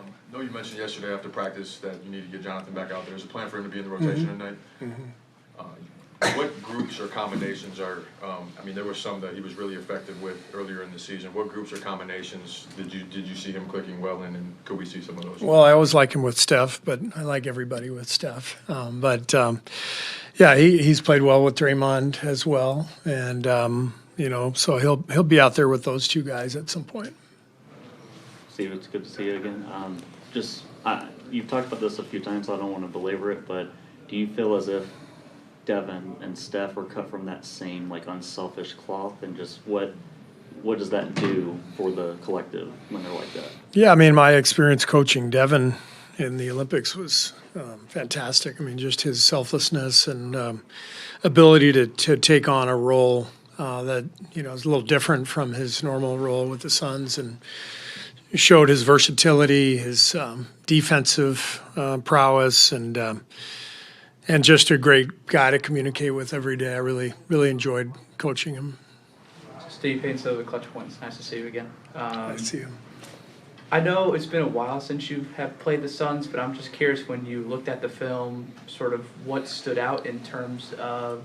I know you mentioned yesterday after practice that you need to get Jonathan back out there. There's a plan for him to be in the rotation tonight. What groups or combinations are, I mean, there were some that he was really effective with earlier in the season. What groups or combinations did you see him clicking well in, and could we see some of those? Well, I always like him with Steph, but I like everybody with Steph. Yeah, he's played well with Draymond as well, and so he'll be out there with those two guys at some point. Steve, it's good to see you again. You've talked about this a few times, so I don't want to belabor it, but do you feel as if Devin and Steph were cut from that same unselfish cloth, and just what does that do for the collective when they're like that? Yeah, I mean, my experience coaching Devin in the Olympics was fantastic. I mean, just his selflessness and ability to take on a role that is a little different from his normal role with the Suns, and showed his versatility, his defensive prowess, and just a great guy to communicate with every day. I really, really enjoyed coaching him. Steve Haynes of the Clutch Points. Nice to see you again. Nice to see you. I know it's been a while since you have played the Suns, but I'm just curious, when you looked at the film, sort of what stood out in terms of,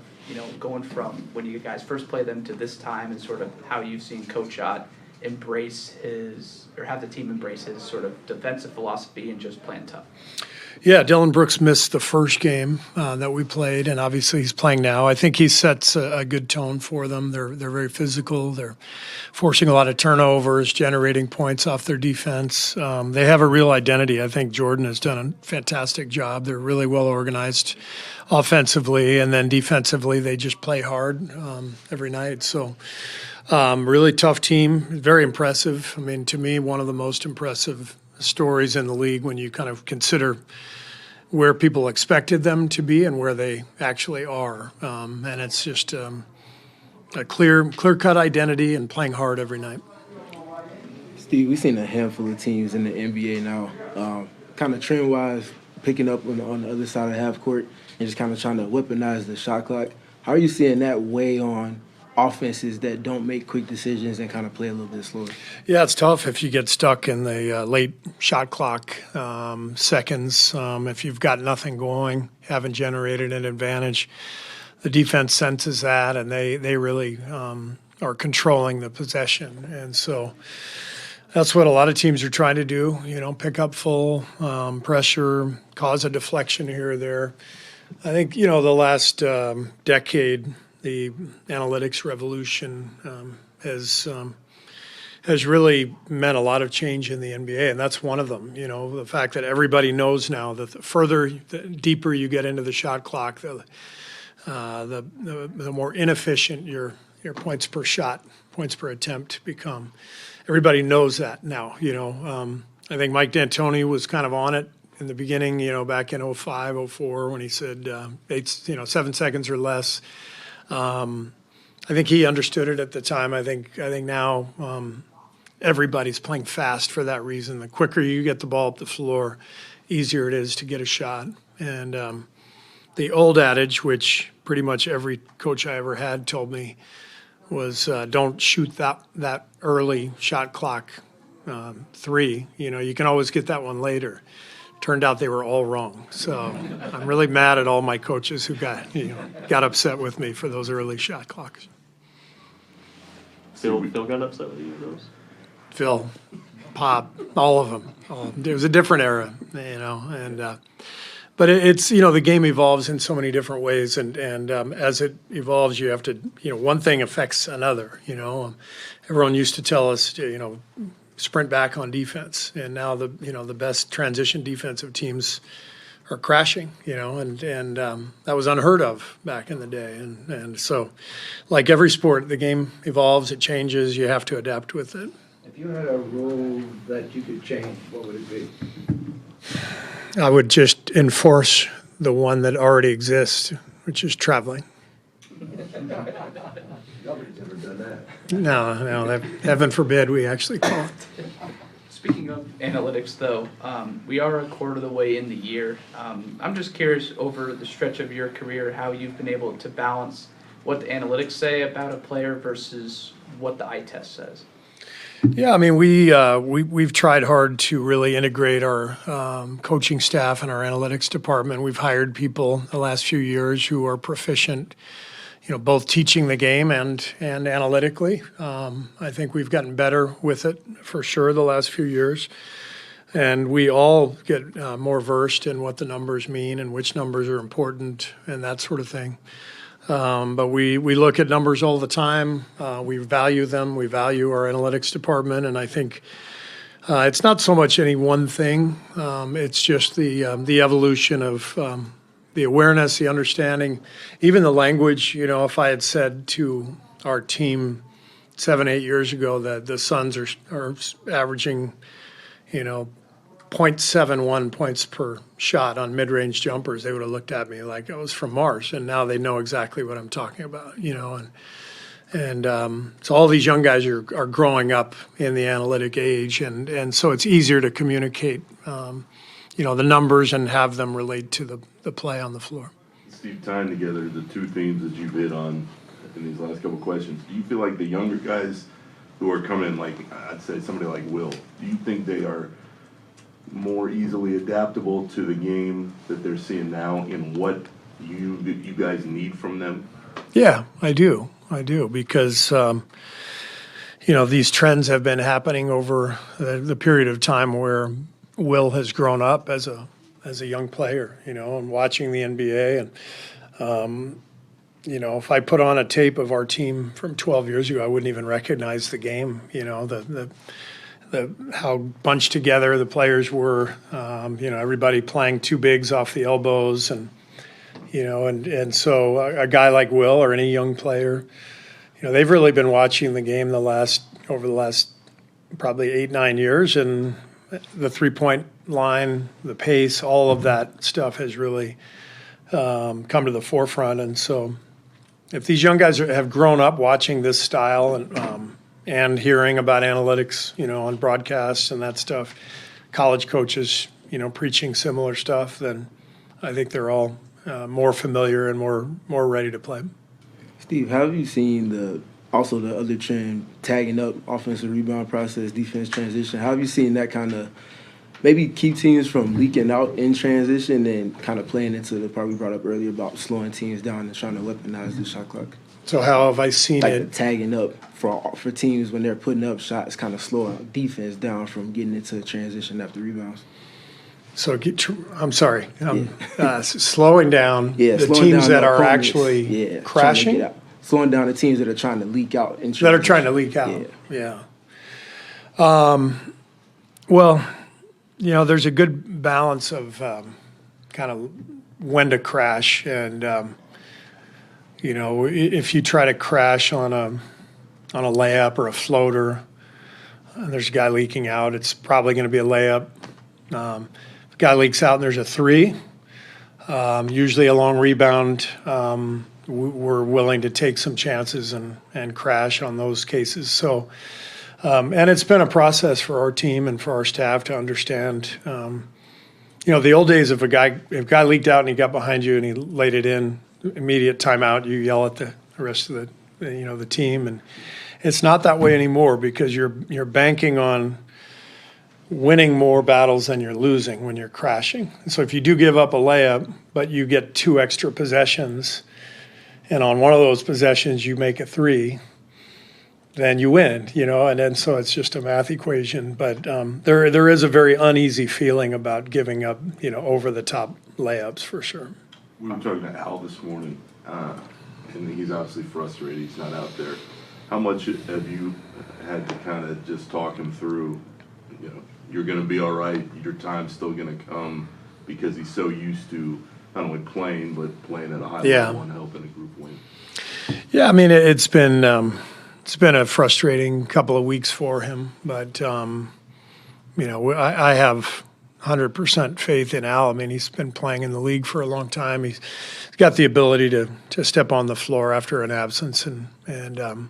going from when you guys first played them to this time, and sort of how you've seen Coach Ott have the team embrace his sort of defensive philosophy and just playing tough. Yeah, Dillon Brooks missed the first game that we played, and obviously he's playing now. I think he sets a good tone for them. They're very physical. They're forcing a lot of turnovers, generating points off their defense. They have a real identity. I think Jordan has done a fantastic job. They're really well organized offensively, and then defensively they just play hard every night. So really tough team, very impressive. I mean, to me, one of the most impressive stories in the league when you kind of consider where people expected them to be and where they actually are. And it's just a clear-cut identity and playing hard every night. Steve, we've seen a handful of teams in the NBA now, kind of trend-wise, picking up on the other side of the half court and just kind of trying to weaponize the shot clock. How are you seeing that weigh on offenses that don't make quick decisions and kind of play a little bit slower? Yeah, it's tough if you get stuck in the late shot clock seconds. If you've got nothing going, haven't generated an advantage, the defense senses that, and they really are controlling the possession. And so that's what a lot of teams are trying to do, pick up full pressure, cause a deflection here or there. I think, the last decade, the analytics revolution has really meant a lot of change in the NBA, and that's one of them. The fact that everybody knows now that the deeper you get into the shot clock, the more inefficient your points per shot, points per attempt become. Everybody knows that now. I think Mike D'Antoni was kind of on it in the beginning. Back in 05, 04, when he said 7 seconds or less. I think he understood it at the time. I think now everybody's playing fast for that reason. The quicker you get the ball up the floor, easier it is to get a shot. And the old adage, which pretty much every coach I ever had told me, was don't shoot that early shot clock three. You can always get that one later. Turned out they were all wrong. So I'm really mad at all my coaches who got upset with me for those early shot clocks. Phil got upset with you with those? Phil, Pop, all of them. It was a different era, but it's the game evolves in so many different ways, and as it evolves, you have to one thing affects another. Everyone used to tell us sprint back on defense, and now the best transition defensive teams are crashing, and that was unheard of back in the day, and so like every sport, the game evolves, it changes, you have to adapt with it. If you had a rule that you could change, what would it be? I would just enforce the one that already exists, which is traveling. Nobody's ever done that. No, heaven forbid we actually call it. Speaking of analytics, though, we are a quarter of the way in the year. I'm just curious, over the stretch of your career, how you've been able to balance what the analytics say about a player versus what the eye test says. Yeah, I mean, we've tried hard to really integrate our coaching staff and our analytics department. We've hired people the last few years who are proficient, both teaching the game and analytically. I think we've gotten better with it for sure the last few years. And we all get more versed in what the numbers mean and which numbers are important and that sort of thing. But we look at numbers all the time. We value them. We value our analytics department. And I think it's not so much any one thing. It's just the evolution of the awareness, the understanding, even the language. If I had said to our team 7-8 years ago that the Suns are averaging, 0.71 points per shot on mid-range jumpers, they would have looked at me like I was from Mars. And now they know exactly what I'm talking about, and so all these young guys are growing up in the analytic age, and so it's easier to communicate, the numbers and have them relate to the play on the floor. Steve, tying together the two themes that you've hit on in these last couple of questions, do you feel like the younger guys who are coming, like I'd say somebody like Will, do you think they are more easily adaptable to the game that they're seeing now and what you guys need from them? Yeah, I do, because these trends have been happening over the period of time where Will has grown up as a young player, and watching the NBA. And if I put on a tape of our team from 12 years ago, I wouldn't even recognize the game. How bunched together the players were, everybody playing two bigs off the elbows, and so a guy like Will or any young player, they've really been watching the game over the last probably 8-9 years, and the 3-point line, the pace, all of that stuff has really come to the forefront. And so if these young guys have grown up watching this style and hearing about analytics, on broadcasts and that stuff, college coaches, preaching similar stuff, then I think they're all more familiar and more ready to play. Steve, how have you seen the other trend, tagging up, offensive rebound process, defense transition? How have you seen that kind of maybe keep teams from leaking out in transition and kind of playing into the part we brought up earlier about slowing teams down and trying to weaponize the shot clock? So how have I seen like it? Tagging up for teams when they're putting up shots, kind of slowing defense down from getting into transition after rebounds. So I'm sorry, slowing down the slowing teams down that the are opponents, actually crashing. Slowing down the teams that are trying to leak out. That are trying to leak out. Yeah. Well, there's a good balance of kind of when to crash, and if you try to crash on a layup or a floater, and there's a guy leaking out, it's probably going to be a layup. If a guy leaks out and there's a three, usually a long rebound, we're willing to take some chances and crash on those cases. So, and it's been a process for our team and for our staff to understand. The old days, if a guy leaked out and he got behind you and he laid it in, immediate timeout, you yell at the rest of the team, and it's not that way anymore because you're banking on winning more battles than you're losing when you're crashing. And so if you do give up a layup, but you get 2 extra possessions, and on one of those possessions you make a three, then you win, and then so it's just a math equation. But there is a very uneasy feeling about giving up, over the top layups for sure. We were talking to Al this morning, and he's obviously frustrated. He's not out there. How much have you had to kind of just talk him through, you're going to be all right, your time's still going to come, because he's so used to not only playing, but playing at a high level and helping a group win? Yeah, I mean, it's been a frustrating couple of weeks for him, but I have 100% faith in Al. I mean, he's been playing in the league for a long time. He's got the ability to step on the floor after an absence and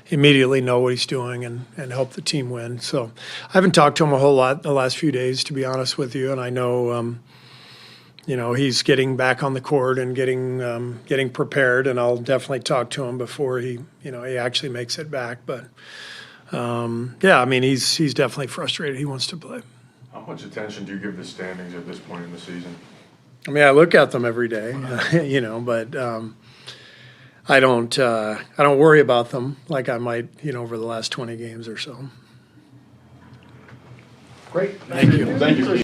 immediately know what he's doing and help the team win. So I haven't talked to him a whole lot the last few days, to be honest with you, and I know he's getting back on the court and getting prepared, and I'll definitely talk to him before he actually makes it back. But Yeah, I mean, he's definitely frustrated. He wants to play. How much attention do you give the standings at this point in the season? I mean, I look at them every day, but I don't worry about them like I might, over the last 20 games or so. Great. Thank you. Thank you.